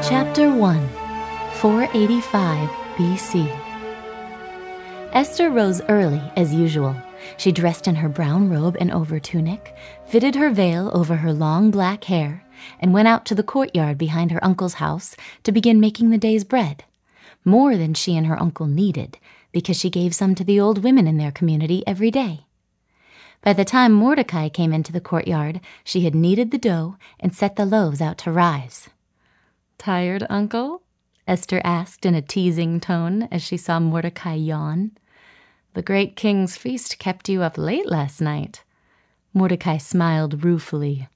Chapter 1, 485 BC. Esther rose early, as usual. She dressed in her brown robe and overtunic, fitted her veil over her long black hair, and went out to the courtyard behind her uncle's house to begin making the day's bread. More than she and her uncle needed, because she gave some to the old women in their community every day. By the time Mordecai came into the courtyard, she had kneaded the dough and set the loaves out to rise. "Tired, Uncle?" Esther asked in a teasing tone as she saw Mordecai yawn. "The great king's feast kept you up late last night." Mordecai smiled ruefully.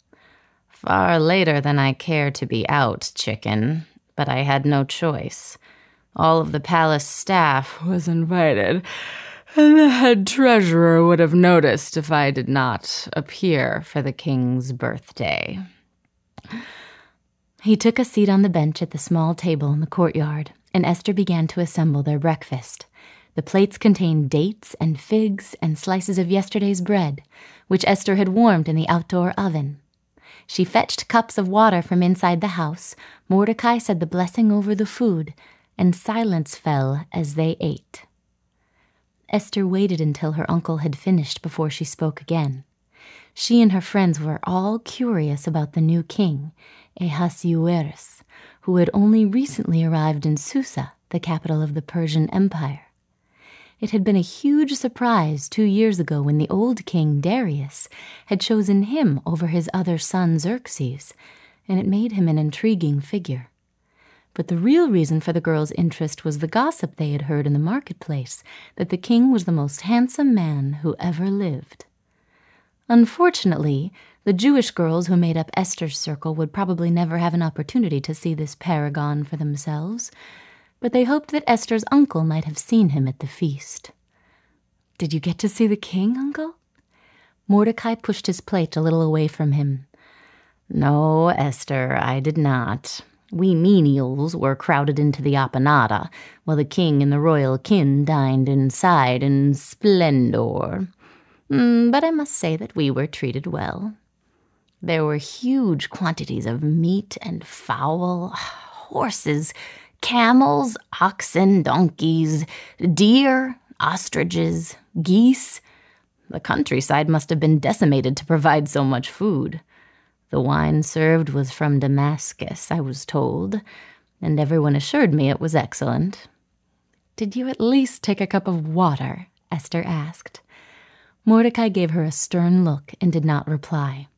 "Far later than I care to be out, chicken, but I had no choice. All of the palace staff was invited, and the head treasurer would have noticed if I did not appear for the king's birthday." He took a seat on the bench at the small table in the courtyard, and Esther began to assemble their breakfast. The plates contained dates and figs and slices of yesterday's bread, which Esther had warmed in the outdoor oven. She fetched cups of water from inside the house. Mordecai said the blessing over the food, and silence fell as they ate. Esther waited until her uncle had finished before she spoke again. She and her friends were all curious about the new king, Ahasuerus, who had only recently arrived in Susa, the capital of the Persian Empire. It had been a huge surprise 2 years ago when the old king, Darius, had chosen him over his other son, Xerxes, and it made him an intriguing figure. But the real reason for the girls' interest was the gossip they had heard in the marketplace that the king was the most handsome man who ever lived. Unfortunately, the Jewish girls who made up Esther's circle would probably never have an opportunity to see this paragon for themselves, but they hoped that Esther's uncle might have seen him at the feast. "Did you get to see the king, Uncle?" Mordecai pushed his plate a little away from him. "No, Esther, I did not. We menials were crowded into the appanada, while the king and the royal kin dined inside in splendor. But I must say that we were treated well. There were huge quantities of meat and fowl, horses, camels, oxen, donkeys, deer, ostriches, geese. The countryside must have been decimated to provide so much food. The wine served was from Damascus, I was told, and everyone assured me it was excellent." "Did you at least take a cup of water?" Esther asked. Mordecai gave her a stern look and did not reply.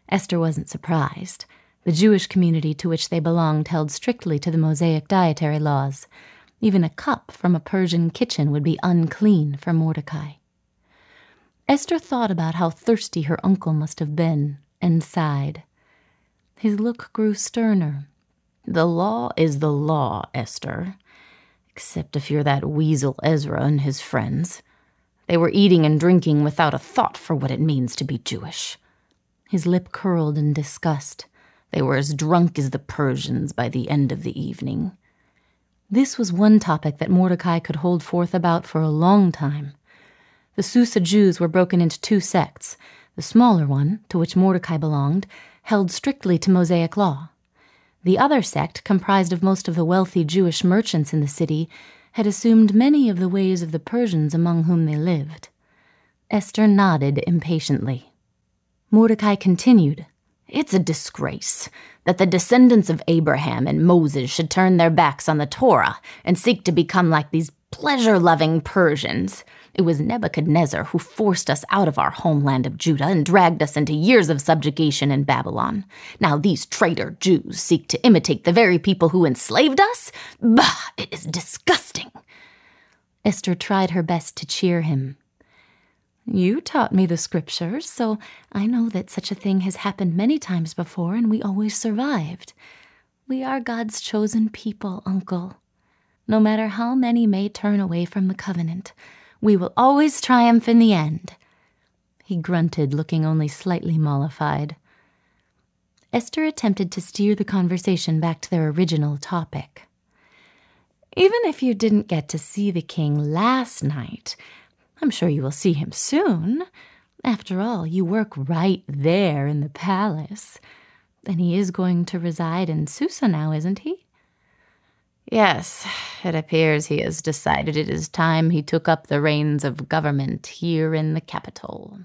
Esther wasn't surprised. The Jewish community to which they belonged held strictly to the Mosaic dietary laws. Even a cup from a Persian kitchen would be unclean for Mordecai. Esther thought about how thirsty her uncle must have been and sighed. His look grew sterner. "The law is the law, Esther, except if you're that weasel Ezra and his friends. They were eating and drinking without a thought for what it means to be Jewish." His lip curled in disgust. "They were as drunk as the Persians by the end of the evening." This was one topic that Mordecai could hold forth about for a long time. The Susa Jews were broken into 2 sects. The smaller one, to which Mordecai belonged, held strictly to Mosaic law. The other sect, comprised of most of the wealthy Jewish merchants in the city, had assumed many of the ways of the Persians among whom they lived. Esther nodded impatiently. Mordecai continued, "It's a disgrace that the descendants of Abraham and Moses should turn their backs on the Torah and seek to become like these pleasure-loving Persians. It was Nebuchadnezzar who forced us out of our homeland of Judah and dragged us into years of subjugation in Babylon. Now these traitor Jews seek to imitate the very people who enslaved us? Bah! It is disgusting." Esther tried her best to cheer him. "You taught me the scriptures, so I know that such a thing has happened many times before and we always survived. We are God's chosen people, Uncle. No matter how many may turn away from the covenant, we will always triumph in the end." He grunted, looking only slightly mollified. Esther attempted to steer the conversation back to their original topic. "Even if you didn't get to see the king last night, I'm sure you will see him soon. After all, you work right there in the palace. Then he is going to reside in Susa now, isn't he? Yes, it appears he has decided it is time he took up the reins of government here in the capital.